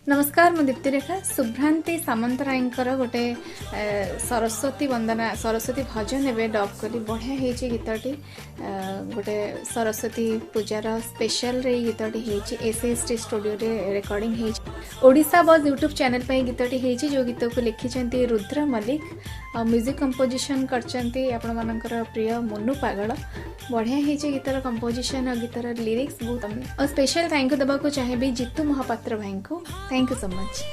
नमस्कार मु दीप्तिरेखा शुभ्रांति सामंतरायकर गोटे सरस्वती वंदना सरस्वती भजन एवं डब कली बढ़िया होती गीतटी गोटे सरस्वती पूजार स्पेशल रे गीतटी होती एसएसटी स्टूडियो रे रिकॉर्डिंग ओडिशा बज यूट्यूब चैनल पे गीतटी होती जो गीत को लिखिं रुद्र मल्लिक म्यूजिक कंपोजिशन करचंती आपण मानकर प्रिय मनु पागल बढ़िया होती गीतर कंपोजिशन और गीतर लिरिक्स बहुत और स्पेशल थैंक यू देवा चाहिए जीतू महापात्र भाई को थैंक यू सो मच।